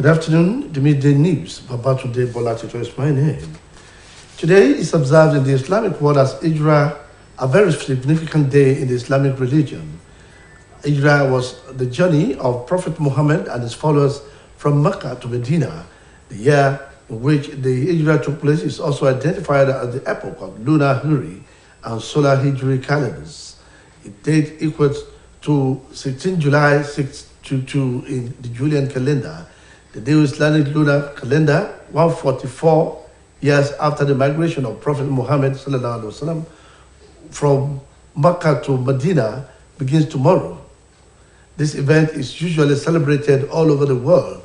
Good afternoon, the midday news. Babatunde Bolatito is my name. Today is observed in the Islamic world as Hijrah, a very significant day in the Islamic religion. Hijrah was the journey of Prophet Muhammad and his followers from Mecca to Medina. The year in which the Hijrah took place is also identified as the epoch of lunar Hijri and solar Hijri calendars. Its date equates to 16 July 622 in the Julian calendar. The new Islamic lunar calendar, 144 years after the migration of Prophet Muhammad ﷺ from Mecca to Medina, begins tomorrow. This event is usually celebrated all over the world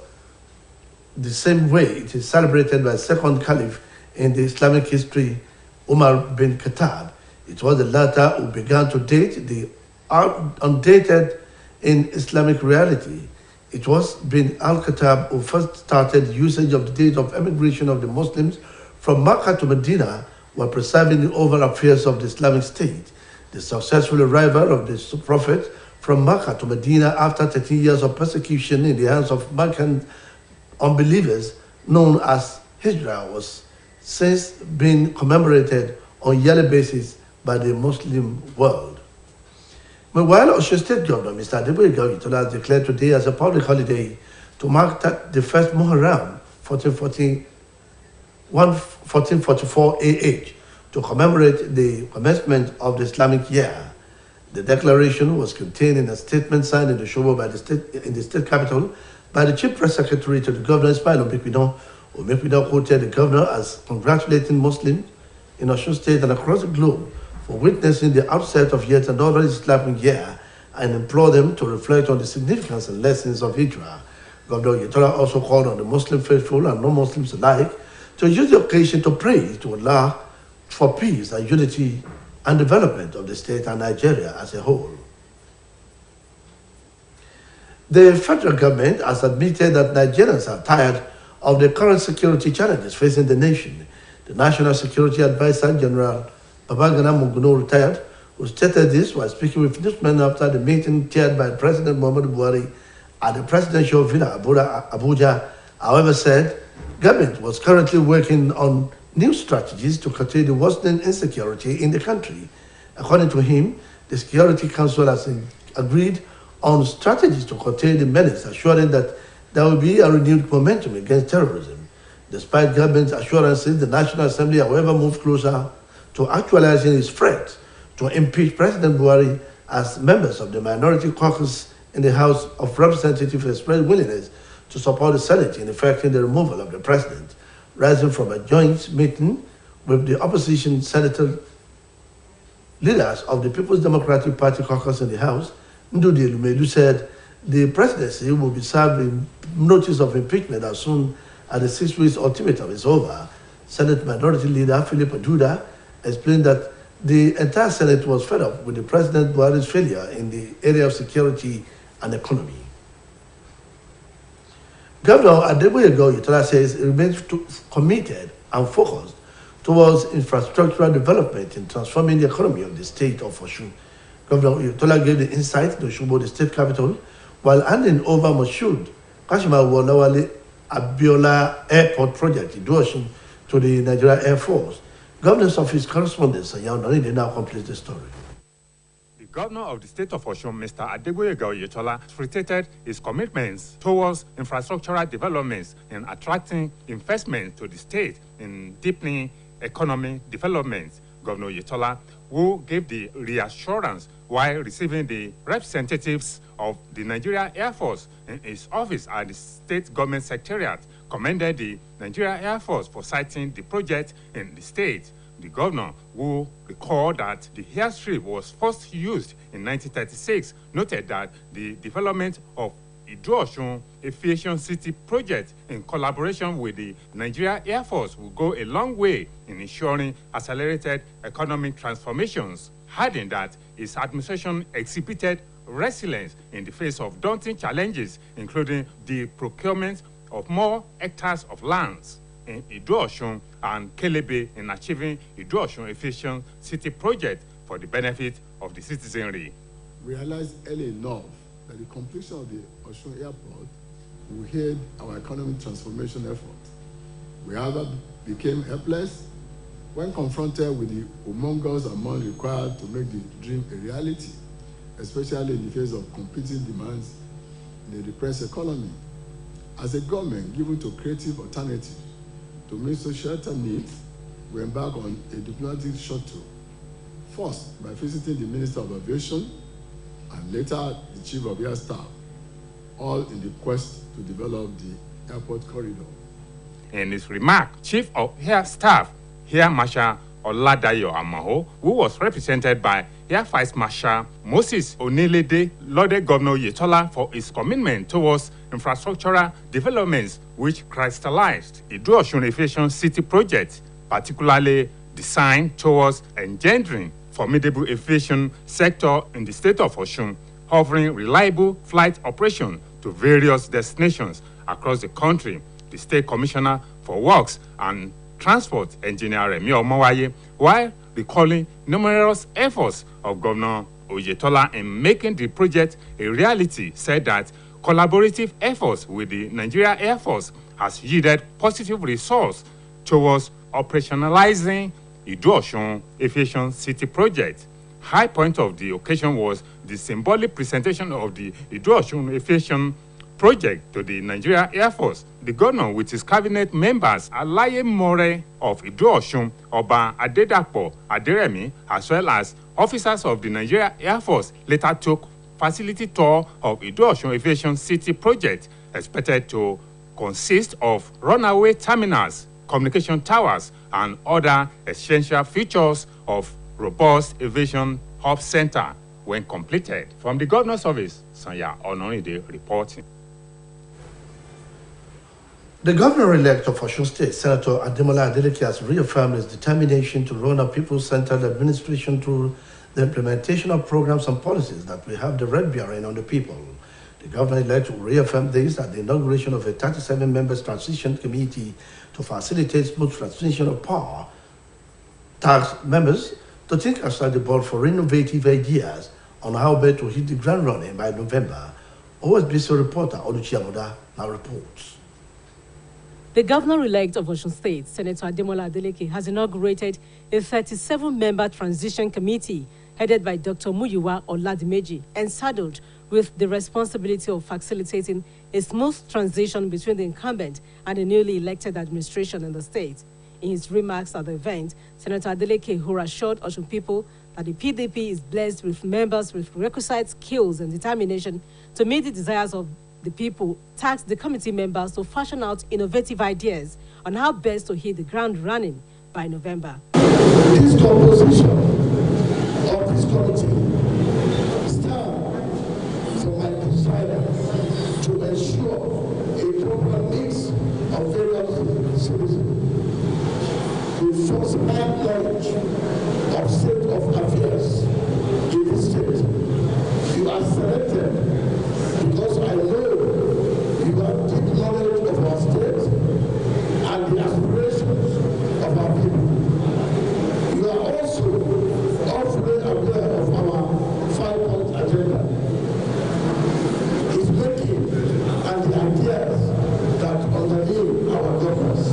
the same way it is celebrated by second caliph in the Islamic history, Umar bin Khattab. It was the latter who began to date the undated in Islamic reality. It was bin al-Khattab who first started usage of the date of emigration of the Muslims from Mecca to Medina while preserving the overall affairs of the Islamic State. The successful arrival of the Prophet from Mecca to Medina after 13 years of persecution in the hands of Meccan unbelievers, known as Hijrah, was since been commemorated on a yearly basis by the Muslim world. Meanwhile, Osun State Governor Mr. Adeboye has declared today as a public holiday to mark the first Muharram 1444 AH to commemorate the commencement of the Islamic year. The declaration was contained in a statement signed in the Shobo in the state capital by the Chief Press Secretary to the Governor Ismail Omekpidon. Omekpidon quoted the Governor as congratulating Muslims in Osun State and across the globe for witnessing the outset of yet another Islamic year and implored them to reflect on the significance and lessons of Hijrah. Governor Oyetola also called on the Muslim faithful and non-Muslims alike to use the occasion to pray to Allah for peace and unity and development of the state and Nigeria as a whole. The federal government has admitted that Nigerians are tired of the current security challenges facing the nation. The National Security Advisor General Babagana Munguno retired, who stated this while speaking with newsmen after the meeting chaired by President Muhammadu Buhari at the presidential villa Abuja. However, said government was currently working on new strategies to curtail the worsening insecurity in the country. According to him, the Security Council has agreed on strategies to curtail the menace, assuring that there will be a renewed momentum against terrorism. Despite government's assurances, the National Assembly, however, moved closer to actualizing its threat to impeach President Buhari as members of the minority caucus in the House of Representatives expressed willingness to support the Senate in effecting the removal of the president, rising from a joint meeting with the opposition senator leaders of the People's Democratic Party caucus in the House. Ndudi Elumedu said the presidency will be served in notice of impeachment as soon as the 6 weeks ultimatum is over. Senate Minority Leader Philip Aduda explained that the entire Senate was fed up with the President Buhari's failure in the area of security and economy. Governor Adeboye Oyetola says he remains committed and focused towards infrastructural development in transforming the economy of the state of Osun. Governor Oyetola gave the insight to Osogbo, the state capital, while handing over Moshood Kashima Wolawale Abiola Airport project in Osun to the Nigeria Air Force. Governor's office correspondent Sayan Nari now completes the story. The governor of the state of Osun, Mr. Adeboye Oyetola, reiterated his commitments towards infrastructural developments and attracting investment to the state in deepening economic development. Governor Oyetola, who gave the reassurance while receiving the representatives of the Nigeria Air Force in his office at the state government secretariat, commended the Nigeria Air Force for citing the project in the state. The governor, who recalled that the airstrip was first used in 1936, noted that the development of Ido-Osun Aviation City project in collaboration with the Nigeria Air Force will go a long way in ensuring accelerated economic transformations, adding that his administration exhibited resilience in the face of daunting challenges, including the procurement of more hectares of lands in Ido-Osun and Kelebe in achieving Ido-Osun Aviation City project for the benefit of the citizenry. Realized early enough that the completion of the Osun Airport who head our economic transformation effort. We either became helpless when confronted with the humongous amount required to make the dream a reality, especially in the face of competing demands in a depressed economy. As a government given to creative alternatives to meet societal needs, we embarked on a diplomatic shuttle, first by visiting the Minister of Aviation and later the Chief of Air Staff, all in the quest to develop the airport corridor. In his remark, Chief of Air Staff, Air Marshal Oladayo Amaho, who was represented by Air Vice Marshal Moses Onelede, lauded Governor Oyetola for his commitment towards infrastructural developments which crystallized Ido-Osun Aviation City project, particularly designed towards engendering formidable aviation sector in the state of Osun, offering reliable flight operation to various destinations across the country. The State Commissioner for Works and Transport, Engineer Remi Omowaye, while recalling numerous efforts of Governor Oyetola in making the project a reality, said that collaborative efforts with the Nigeria Air Force has yielded positive results towards operationalizing Ido-Osun Aviation City project. High point of the occasion was the symbolic presentation of the Ido-Osun Aviation project to the Nigeria Air Force. The governor, with his cabinet members, Alaye More of Ido-Osun, Oba Adedapo Aderemi, as well as officers of the Nigeria Air Force, later took facility tour of Ido-Osun Aviation City project, expected to consist of runaway terminals, communication towers, and other essential features of robust aviation hub center when completed. From the governor's office, Sanya Onoride reporting. The governor-elect of Osun State, Senator Ademola Adeleke, has reaffirmed his determination to run a people-centered administration through the implementation of programs and policies that will have direct bearing on the people. The governor-elect will reaffirm this at the inauguration of a 37-member transition committee to facilitate smooth transition of power. Tasked members to think outside the box for innovative ideas on how best to hit the ground running by November. OSBC reporter Oluchi Amuda now reports. The governor-elect of Osun State, Senator Ademola Adeleke, has inaugurated a 37-member transition committee headed by Dr. Muyiwa Oladimeji and saddled with the responsibility of facilitating a smooth transition between the incumbent and the newly elected administration in the state. In his remarks at the event, Senator Adeleke, who assured Osun people that the PDP is blessed with members with requisite skills and determination to meet the desires of the people, tasked the committee members to fashion out innovative ideas on how best to hit the ground running by November. This composition of this committee stands for my desire to ensure a proper mix of various citizens with first-hand knowledge of state of affairs in this state. You are selected because I know you have deep knowledge of our state and the aspirations of our people. You are also fully aware of our 5-point agenda, its making, and the ideas that underlie our governance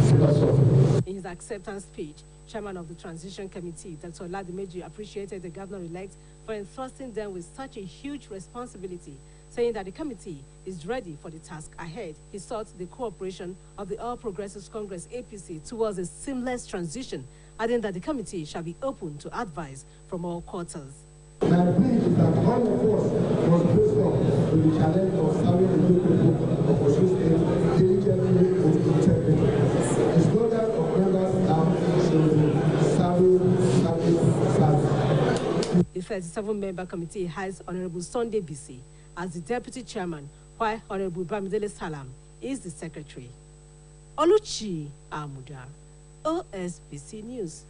philosophy. In his acceptance speech, Chairman of the Transition Committee, Dr. Oladimeji, appreciated the governor-elect for entrusting them with such a huge responsibility, saying that the committee is ready for the task ahead. He sought the cooperation of the All Progressives Congress APC towards a seamless transition, adding that the committee shall be open to advice from all quarters. My plea is that all of us must face up to the challenge of serving the people of Osun State diligently with integrity. The slogan of members now shows serving. The 37-member committee has Honorable Sunday BC as the deputy chairman, while Honorable Bamidele Salam is the secretary. Oluchi Amuda, OSBC News.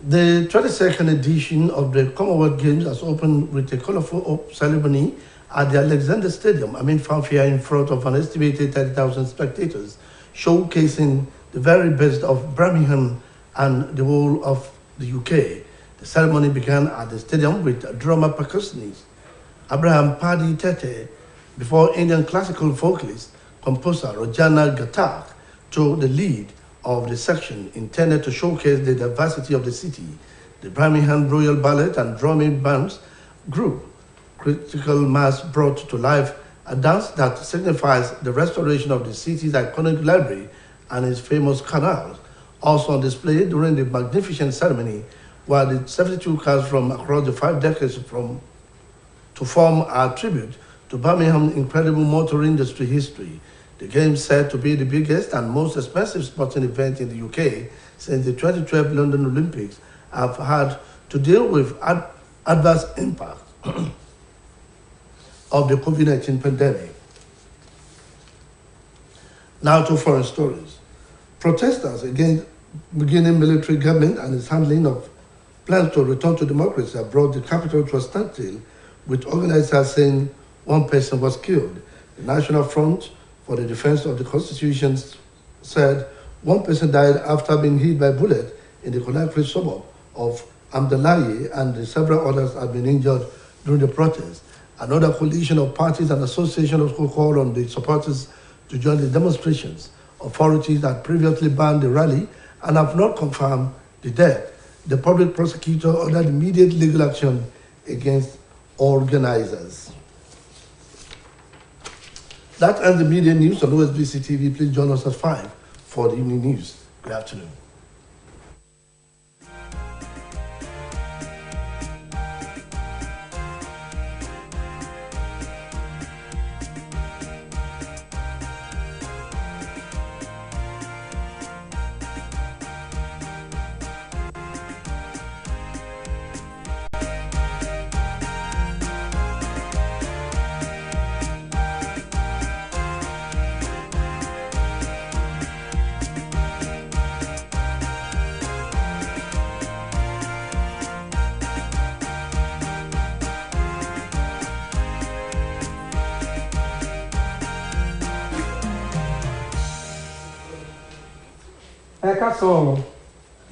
The 22nd edition of the Commonwealth Games has opened with a colorful ceremony at the Alexander Stadium, fanfare in front of an estimated 30,000 spectators, showcasing the very best of Birmingham and the whole of the UK. The ceremony began at the stadium with drummer percussionist Abraham Paddy Tete before Indian classical vocalist composer Rojana Ghatak took the lead of the section intended to showcase the diversity of the city. The Birmingham Royal Ballet and Drumming Bands group Critical Mass brought to life a dance that signifies the restoration of the city's iconic library and its famous canals, also on display during the magnificent ceremony, where the 72 cars from across the 5 decades to form a tribute to Birmingham's incredible motor industry history. The Games said to be the biggest and most expensive sporting event in the UK since the 2012 London Olympics have had to deal with adverse impact of the COVID-19 pandemic. Now to foreign stories. Protesters against beginning military government and its handling of plans to return to democracy have brought the capital to a standstill, with organizers saying one person was killed. The National Front for the Defense of the Constitution said one person died after being hit by a bullet in the Conakry suburb of Amdalaye, and several others have been injured during the protest. Another coalition of parties and associations called on the supporters to join the demonstrations. Authorities had previously banned the rally and have not confirmed the death. The public prosecutor ordered immediate legal action against organizers. That ends the media news on OSBC TV. Please join us at 5 for the evening news. Good afternoon. Ẹ káàsán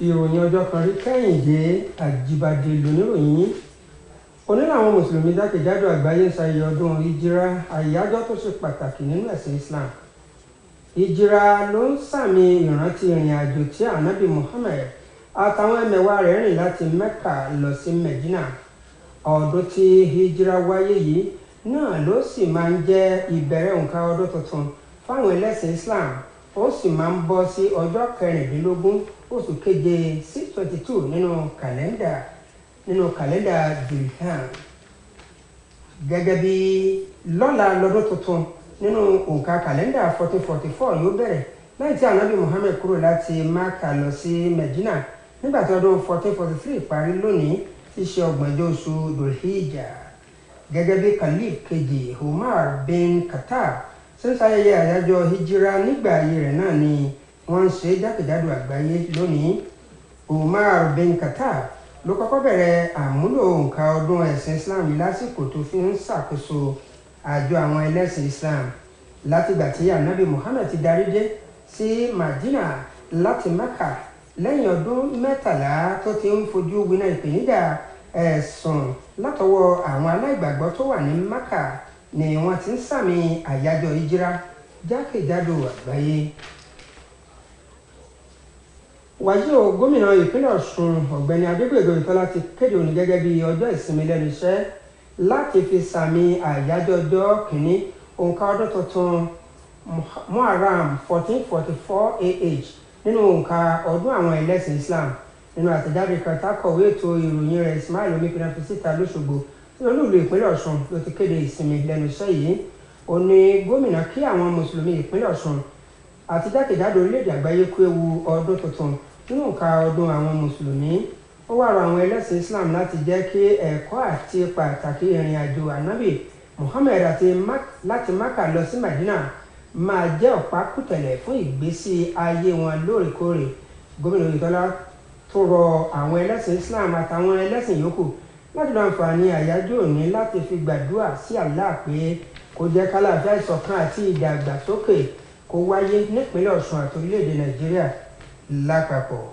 ìròyìn ọjọ́ kan rí Kẹ́hìndé Àjíbádé lóníròyìn. Onílà àwọn mùsùlùmí jákèjádò àgbáyé ń ṣayẹyẹ ọdún ìjírà, àyájọ́ tó ṣe pàtàkì nínú ẹ̀sìn Islam. Ìjírà ló ń sàmì ìrántí ìrìn àjò tí Ànábì Muhammad àtàwọn ẹmẹ̀wà rẹ̀ rìn láti Mẹ́kà lọ sí Mẹ̀dínà. Ọdún tí ìjírà wáyé yìí náà ló sì máa ń jẹ́ ìbẹ̀rẹ̀ òǹkà ọdún tuntun fáwọn ẹlẹ́sìn Islam. Ó sì máa ń bọ́ sí ọjọ́ 16 oṣù keje 622 nínú kàlẹ́ndà Dhul-Hijjah. Gẹ́gẹ́ bí lọ́la lọ́dún tuntun nínú òǹkà kàlẹ́ndà 1444 yóò bẹ̀rẹ̀ lẹ́yìn tí Ànábì Muhammad kúrò láti Mákà lọ sí Mẹ̀dínà nígbà tí ọdún 1443 parí lónìí tí ṣe ọgbọ̀njọ́ oṣù Dhul-Hijjah. Gẹ́gẹ́ bí Khalif kejì Umar bin Khattab ṣe ń ṣayẹyẹ àyájọ́ hijira nígbà ayé rẹ̀ náà ni wọ́n ń ṣe jákèjádò àgbáyé lónìí. Umar bin Khattab ló kọ́kọ́ bẹ̀rẹ̀ àmúlò òǹkà ọdún ẹ̀sìn Islam lásìkò tó fi ń ṣàkóso àjọ àwọn ẹlẹ́sìn Islam látìgbà tí Ànábì Muhammad ti darí dé sí Madina láti Mecca lẹ́yìn ọdún 13 tó ti ń fojú winá ìpèníjà ẹ̀sùn látọwọ́ àwọn aláìgbàgbọ́ tó wà ní Mecca ni wọ́n ti ń sàmì àyájọ́ ìjírà jákèjádò àgbáyé. Wàyí o, gómìnà ìpínlẹ̀ Ọ̀ṣun ọ̀gbẹ́ni Adégbèga Oyètọ́lá ti kéde òní gẹ́gẹ́ bí ọjọ́ ìsinmi lẹ́nu iṣẹ́ láti fi sàmì àyájọ́ ọjọ́ kìíní òǹkà ọdún tuntun Muharram 1444 AH nínú òǹkà ọdún àwọn ẹlẹ́sìn Islam. Nínú àtẹ̀jáde kan tákọ̀wé ètò ìròyìn rẹ̀ Ismail Omípinna fi síta lóṣogbo ní olúùlú ìpínlẹ̀ Ọ̀ṣun ló ti kéde ìsinmi lẹ́nu iṣẹ́ yìí. Ó ní gómìnà kí àwọn mùsùlùmí ìpínlẹ̀ Ọ̀ṣun àti jákèjádò orílẹ̀-èdè àgbáyé kú ewu ọdún tuntun nínú òǹkà ọdún àwọn mùsùlùmí. Ó wá rọ àwọn ẹlẹ́sìn Islam láti jẹ́ kí ẹ̀kọ́ àti pàtàkì ìrìn àjò Ànábì Muhammad láti Mákà lọ sí Madina máa jẹ́ ọ̀pákùtẹ̀lẹ̀ fún ìgbésí ayé wọn lóòrèkóòrè. Gómìnà Oyètọ́lá tó rọ àwọn ẹlẹ́sìn Islam àtàwọn ẹlẹ́sìn yòókù láti lo àǹfààní àyájọ́ òní láti fi gbàdúrà sí Allah pé kó jẹ́ kálàáfíà, ìṣọ̀kan àti ìdàgbàsókè kó wáyé nípínlẹ̀ Ọ̀ṣun àti orílẹ̀-èdè Nàìjíríà lápapọ̀.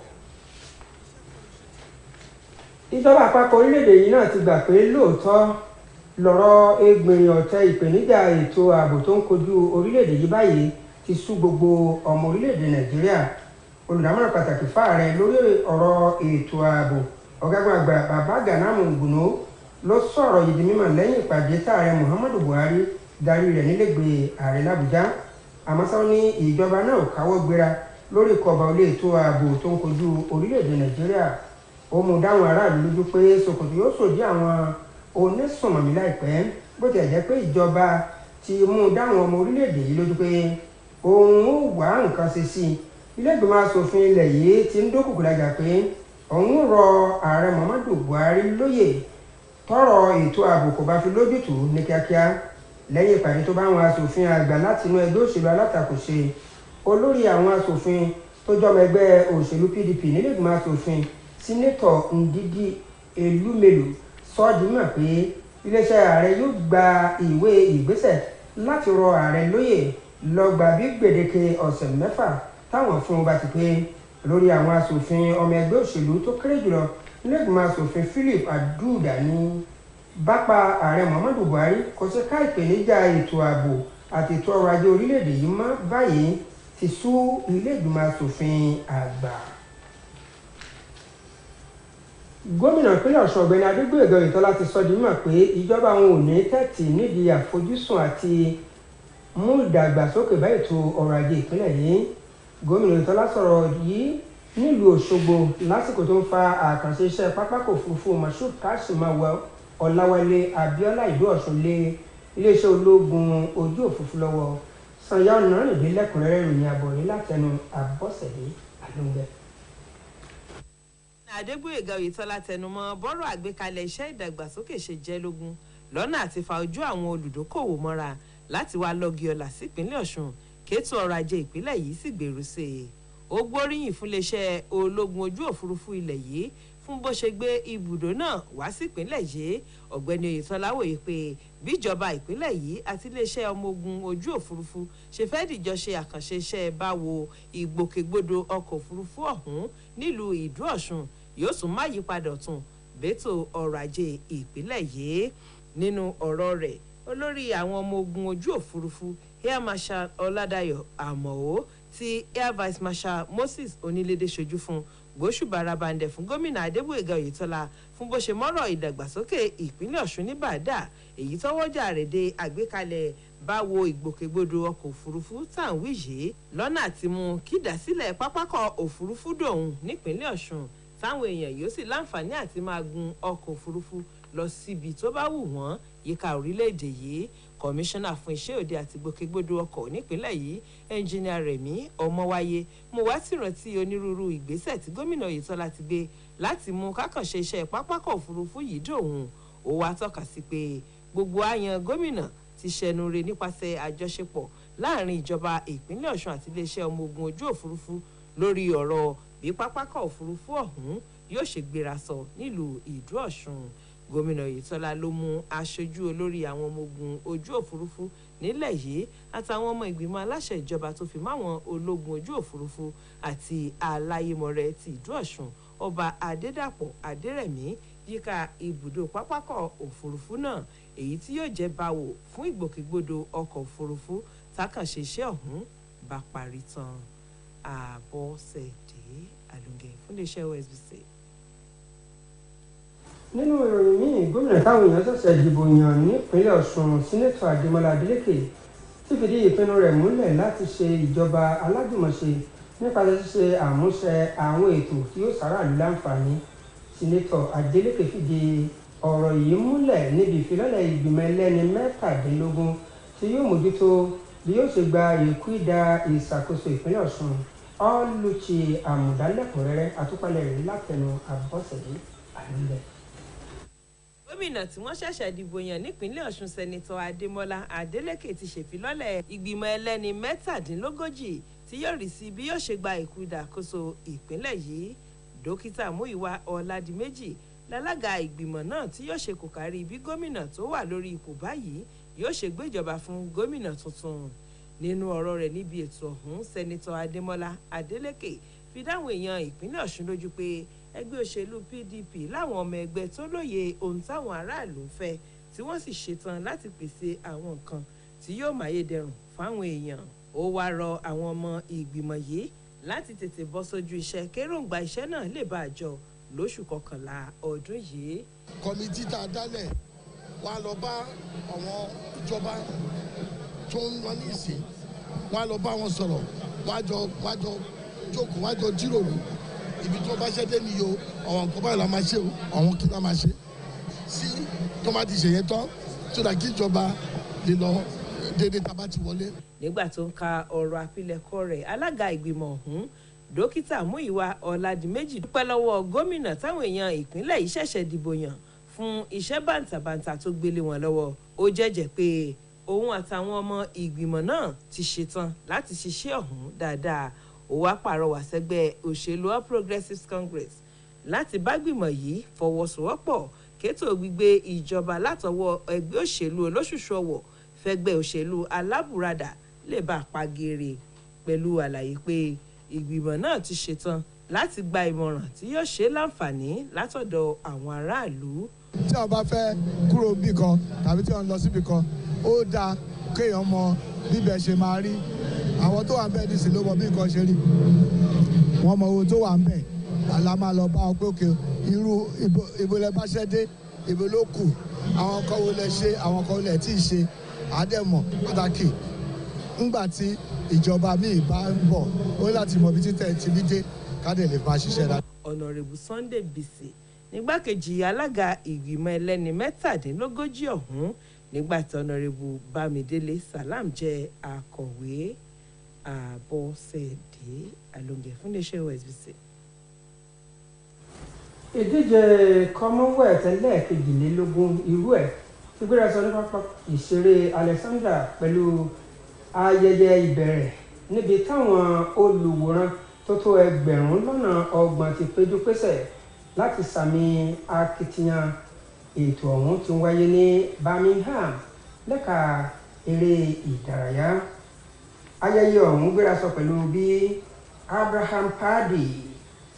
Ìjọba àpapọ̀ orílẹ̀-èdè yìí náà ti gbà pé lóòótọ́ lọ́rọ̀ egbìnrin ọ̀tẹ̀ ìpèníjà ètò ààbò tó ń kojú orílẹ̀-èdè yìí báyìí ti sú gbogbo ọmọ orílẹ̀-èdè Nàìjíríà. Olùdámọ̀ràn pàtàkì fáàrẹ lórí ọ̀rọ̀ ètò ààbò ọ̀gágun àgbà Bàbá Gànámù Ìgbòho ló sọ̀rọ̀ yìí di mímọ̀ lẹ́yìn ìpàdé táàrẹ Muhammadu Buhari darí rẹ̀ nílẹ̀gbẹ́ ààrẹ l'Àbújá. Àmọ́ ṣá ní ìjọba náà ò káwọ́ gbéra lórí ìkọ̀ọ̀bà olè ètò ààbò tó ń kojú orílẹ̀-èdè Nàìjíríà. Ó mú dáhùn aráàlú lójú pé ṣòkòtò yóò sòdí àwọn onísùnmọ̀mí láìpẹ́, bó tilẹ̀ jẹ́ pé ìjọba ti mú dáhùn ọmọ orílẹ̀-èdè yìí lójú pé òun ó wá nǹkan ṣe sí i. Ilé ìgbìmọ̀ asòfin ilẹ̀ yìí ti ń dókòkò lájà pé òun rọ ààrẹ Muhammadu Buhari lóyè tọrọ ètò ààbò kò bá fi lójútùú ní kíákíá. Lẹ́yìn ìpàdé tó bá àwọn asòfin àgbà láti inú ẹgbẹ́ òṣèlú alátakò ṣe, olórí àwọn asòfin tó jọmọ ẹgbẹ́ òṣèlú PDP nílé ìgbìmọ̀ asòfin Sínétọ̀ Ndidi Elumelu sọ di mọ̀ pé iléeṣẹ́ ààrẹ yóò gba ìwé ìgbésẹ̀ láti rọ ààrẹ lóyè lọ́gbà bí gbèdéke ọ̀sẹ̀ 6 táwọn fún un bá ti pé. Lórí àwọn asòfin ọmọ ẹgbẹ́ òṣèlú tó kéré jùlọ nílé ìgbìmọ̀ asòfin Philip Aduda ní bápa ààrẹ Muhammadu Buhari kò sí ká ìpèníjà ètò ààbò àti ètò ọrọ̀ ajé orílẹ̀-èdè yìí mọ́ báyìí ti sú ilé ìgbìmọ̀ asòfin àgbà. Gómìnà ìpínlẹ̀ Ọ̀ṣun Ọ̀gbẹ́ni Adégbóyèga Oyètọ́lá ti sọ di mímọ̀ pé ìjọba àwọn ò ní tẹ́tí nídìí àfojúsùn àti mú ìdàgbàsókè bá ètò ọrọ̀ ajé ìpínlẹ̀ yìí. Gómìnà Oyètọ́lá sọ̀rọ̀ yìí nílùú Òṣogbo lásìkò tó ń fa àkànṣe iṣẹ́ pápákọ̀ òfurufú Mashood Kashimawo Ọláwálé Abíọ́lá ìlú Ọ̀ṣun lé iléeṣẹ́ ológun ojú òfurufú lọ́wọ́. Sànyà Ọ̀nàrìndé lẹ́kùnrẹ́rẹ́ ìròyìn àbọ̀rí látẹnu Àbọ̀sẹ̀dé Àlóńgẹ́. Adégbóyèga Oyètọ́lá tẹnumọ́ bọ́rọ̀ àgbékalẹ̀ iṣẹ́ ìdàgbàsókè ṣe jẹ́ lógún lọ́nà àti fa ojú àwọn olùdókòwò mọ́ra láti wá lọ́gì ọ̀la sípínlẹ̀ Ọ̀ṣun kétò ọrọ̀ ajé ìpínlẹ̀ yìí sì gbèrú sí i. Ó gbóríyìn fún iléeṣẹ́ ológun ojú òfurufú ilẹ̀ yìí fún bó ṣe gbé ibùdó náà wá sípínlẹ̀ yìí. Ọ̀gbẹ́ni Oyètọ́lá wòye pé bíjọba ìpínlẹ̀ yìí àti iléeṣẹ́ ọmọ ogun ojú òfurufú ṣe fẹ́ dìjọ ṣe àkànṣe iṣẹ́ báwo ìgbòkègbodò ọkọ̀ òfurufú ọ̀hún nílùú Ìdó Ọ̀ṣun yóò tún má yípadà ọ̀tun bẹ́tò ọrọ̀ ajé ìpínlẹ̀ yìí. Nínú ọ̀rọ̀ rẹ̀, olórí àwọn ọmọ ogun ojú òfurufú Air Marshal Ọládayọ̀ Àmọ̀ó tí Air Vice Marshal Moses Onílédé ṣojú fún gbóṣùbà rabandẹ̀ fún gómìnà Adégbóyèga Oyètọ́lá fún bó ṣe mọ́rọ̀ ìdàgbàsókè ìpínlẹ̀ Ọ̀ṣun ní bàdà, èyí tọ́wọ́jà rẹ̀ dé àgbékalẹ̀ báwo ìgbòkègbodò ọkọ̀ òfurufú tàǹwì yìí lọ́nà àti mú kídásílẹ̀ pápákọ̀ òfurufú dòun nípínlẹ̀ Ọ̀ṣun táwọn èèyàn yóò sì láǹfààní àti máa gun ọkọ̀ òfurufú lọ síbi tó bá wù wọ́n yíká orílẹ̀-èdè yìí. Kọmíṣánná fún iṣẹ́ òde àti gbòkègbodò ọkọ̀ nípínlẹ̀ yìí ẹnjìnìà Rẹ̀mí Ọmọwáyé mo wá sí ìrántí onírúurú ìgbésẹ̀ tí gómìnà Oyètọ́lá ti gbé láti mú kákànṣe iṣẹ́ pápákọ̀ òfurufú yìí dòun. Ó wá tọ́ka sí pé gbogbo àyàn gómìnà ti ṣẹnure nípasẹ̀ àjọṣepọ̀ láàrin ìjọba ìpínlẹ̀ Ọ̀ṣun àti iléeṣẹ́ ọmọ ogun ojú òfurufú lórí ọ̀rọ̀ bí pápákọ̀ òfurufú ọ̀hún yóò ṣe gbéra sọ nílùú Ìdó Ọ̀ṣun. Gómìnà Oyètọ́lá ló mú aṣojú olórí àwọn ọmọ ogun ojú òfurufú nílẹ̀ yìí àtàwọn ọmọ ìgbìmọ̀ aláṣẹ ìjọba tó fi máwọn ológun ojú òfurufú àti aláyémọrẹ ti Ìdó Ọ̀ṣun Ọba Adédàpọ̀ Adérẹ̀mí yíká ibùdó pápákọ̀ òfurufú náà, èyí tí yóò jẹ́ báwo fún ìgbòkègbodò ọkọ̀ òfurufú tákànṣe iṣẹ́ ọ̀hún bá parí tán. Àbọ̀sẹ̀dé Àlóńgẹ́ fún iléeṣẹ́ OSBC. Nínú ìròyìn míì, gómìnà táwọn èèyàn ṣẹ̀ṣẹ̀ dìbò yàn nípínlẹ̀ Ọ̀ṣun Sínétọ̀ Adémọ́lá Adélékè ti fìdí ìpinnu rẹ̀ múlẹ̀ láti ṣe ìjọba alájùmọ̀ṣe nípasẹ̀ ṣíṣe àmúṣe àwọn ètò tí yóò ṣaráàlú láǹfààní. Sínétọ̀ Adélékè fìdí ọ̀rọ̀ yìí múlẹ̀ níbi ìfilọ́lẹ̀ ìgbìmọ̀ ẹlẹ́ni 17 tí yóò mójútó bí yóò ṣe gba ìkúìdá ìṣàkóso ìpínlẹ̀ Ọ̀ṣun. Ọlùchí àmùdálẹ́kùnrẹ́rẹ́ àtúpalẹ̀ rẹ̀ látẹnu Àbọ̀sẹ̀dé Àlóńgẹ́. Gómìnà tí wọ́n ṣẹ̀ṣẹ̀ dìbò yàn nípínlẹ̀ Ọ̀ṣun Sẹ́nitọ̀ Adémọ́lá Adélékè ti ṣèfilọ́lẹ̀ ìgbìmọ̀ ẹlẹ́ni 17 tí yóò rí sí bí yóò ṣe gba ìkúdàkóso ìpínlẹ̀ yìí. Dókítà Múyìwá Ọládìméjì lálága ìgbìmọ̀ náà tí yóò ṣe kò kárí bí gómìnà tó wà lórí ipò báyìí yóò ṣe gbéjọba fún gómìnà tuntun. Nínú ọ̀rọ̀ rẹ̀ níbi ètò ọ̀hún, Sẹ́nitọ̀ Adémọ́lá Adélékè fi dáwọn èèyàn ìpínlẹ̀ Ọ̀ṣun lójú pé ẹgbẹ́ òṣèlú PDP láwọn ọmọ ẹgbẹ́ tó lóye ohun táwọn aráàlú ń fẹ́ tí wọ́n sì ṣetán láti pèsè àwọn nǹkan tí yóò máyédẹrùn fáwọn èèyàn. Ó wá rọ àwọn ọmọ ìgbìmọ̀ yìí láti tètè bọ́ sójú iṣẹ́ kéròǹgbà iṣẹ́ náà lè bá àjọ lóṣù kọkànlá ọdún yìí. Kọ́mítì tá a dálẹ̀ wá lọ bá àwọn ìjọba tó ń lọ ní ìsìn, wá lọ bá wọn sọ̀rọ̀, wá jọ jókòó, wá jọ jíròrò ibi tó bá ṣẹ́ dé ni yo, àwọn nǹkan báyìí la máa ṣe o, àwọn kí la máa ṣe sí tó má ti ṣèyẹn tán tó dà kí ìjọba lè lọ déédéé tá a bá ti wọlé. Nígbà tó ń ka ọ̀rọ̀ àpilẹ̀kọ rẹ̀, alága ìgbìmọ̀ ọ̀hún dókítà Múyìwá Ọ̀làdìméjì dúpẹ́ lọ́wọ́ gómìnà táwọn èèyàn ìpínlẹ̀ yìí ṣẹ̀ṣẹ̀ dìbò yàn fún iṣẹ́ bàǹtàbàǹtà tó gbélé wọn lọ́wọ́. Ó jẹ́jẹ́ pé òun àtàwọn ọmọ ìgbìmọ̀ náà ti ṣetán láti ṣiṣẹ́ ọ̀hún dáadáa. Ó wá pàrọwà sẹ́gbẹ́ òṣèlú All Progressives Congress láti bá gbìmọ̀ yìí fọwọ́sowọ́pọ̀ kétò gbígbé ìjọba látọwọ́ ẹgbẹ́ òṣèlú olóṣùṣù ọwọ̀ fẹ́gbẹ́ òṣèlú alábùradà lè bá pagere, pẹ̀lú àlàyé pé ìgbìmọ̀ náà ti ṣetán láti gba ìmọ̀ràn tí yóò ṣe láǹfààní látọ̀dọ̀ àwọn aráàlú. Tí wọ́n bá fẹ́ kúrò níbì kan tàbí tí wọ́n lọ síbì kan, ó dáa kéèyàn mọ bíbẹ̀ ṣe máa rí. Àwọn tó wà ń bẹ̀ nísìnyí ló mọ bí nǹkan ṣe rí. Wọ́n mọ owó tó wà ń bẹ̀. Àlá máa lọ bá wọn pé òkè irú ibo lẹ bá ṣẹ́ dé, ibo ló kù, àwọn kan wo lẹ ṣe, àwọn kan wo lẹ tí ì ṣe. Àdẹ̀mọ̀ pàtàkì ńgbà tí ìjọba míì bá ń bọ̀, ó láti mọ ibi títẹ̀ ti bí dé kádẹ̀ lè bá ṣiṣẹ́ dáadáa. Ọ̀nàrẹ́bù Sunday Bisi nígbàkejì alága ìgbìmọ̀ ẹlẹ́ni mẹ́tàdínlógójì ọ̀hún, nígbà tí ọ̀nàrẹ́bù Bámidélé Salam jẹ́ akọ̀wé. Àbọ̀sẹ̀dé Alóńgẹ̀ fún iléeṣẹ́ OSBC. Ìdíje Commonwealth ẹlẹ́ẹ̀kejìlélógún irú ẹ̀ ti gbéra sọ ní pápá ìṣeré Alexandra pẹ̀lú ayẹyẹ ìbẹ̀rẹ̀ níbi táwọn olùwòran tó tó 20,000 ti péjú pésẹ̀ láti sàmì akitiyan ètò ọ̀hún tí ń wáyé ní Birmingham lẹ́ka eré ìdárayá. Ayẹyẹ ọ̀hún gbéra sọ pẹ̀lú bí Abraham Padi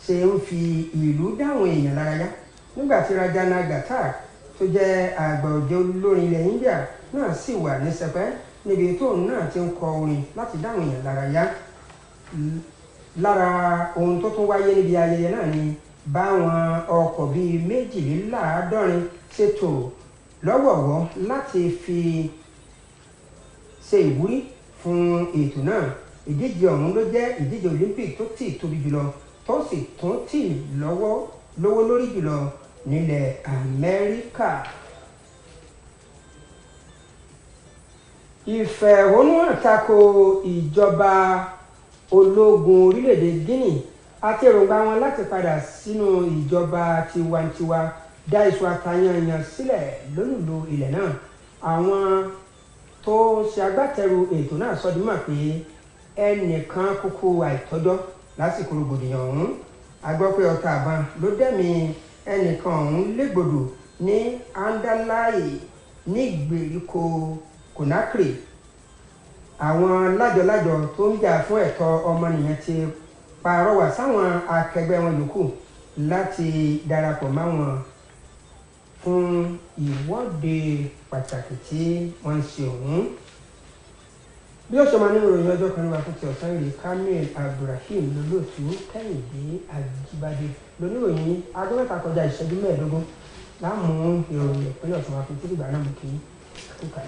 ṣe ń fi ìlú dáhùn èèyàn lárayá nígbà tí Rajana Gatak tó jẹ́ àgbà ọ̀jẹ̀ olórin ilẹ̀ India náà sì wà ní sẹpẹ́ níbi tóun náà ti ń kọ orin láti dáhùn èèyàn lárayá. Lára ohun tó tún wáyé níbi ayẹyẹ náà ni báwọn ọkọ̀ bíi 72 ṣètò lọ́wọ̀ọ̀wọ́ láti fi ṣe ìwúrí fún ètò náà. Ìdíje ọ̀hún ló jẹ́ ìdíje Olympic tó tì tóbi jùlọ tó sì tún tì lówó lórí jùlọ nílẹ̀ Amẹ́ríkà. Ìfẹ̀hónúhàn tako ìjọba ológun orílẹ̀-èdè Guinea àti èròǹgbà wọn láti padà sínú ìjọba tiwantiwa dá iṣu àtàyànyàn sílẹ̀ lólùlù ilẹ̀ náà. Àwọn tó ṣe agbátẹrù ètò náà sọ di mọ̀ pé ẹnìkan kúkú àìtọ́jọ́ lásìkò rògbòdìyàn ọ̀hún. A gbọ́ pé ọta àbọn ló dẹ́mi ẹnìkan ọ̀hún légbodò ní Andalaye ní ìgbèríko Conakry. Àwọn lájọlájọ tó ń jà fún ẹ̀tọ́ ọmọnìyàn ti pàrọwà sáwọn akẹgbẹ́ wọn yòókù láti darapọ̀ máwọn fún ìwọ́de pàtàkì tí wọ́n ń ṣe ọ̀hún. Bí ó ṣe máa nínú ìròyìn ọjọ́ kan nígbà tó ti ọ̀sán ìrè Kamil Abdulrahim lólóòtú Kẹ́hìndé Àjíbádé lóníròyìn aago 7:15 láàmú ìròyìn ìpínlẹ̀ Ọ̀ṣun àfi tí ìgbà náà mú kí kúkà.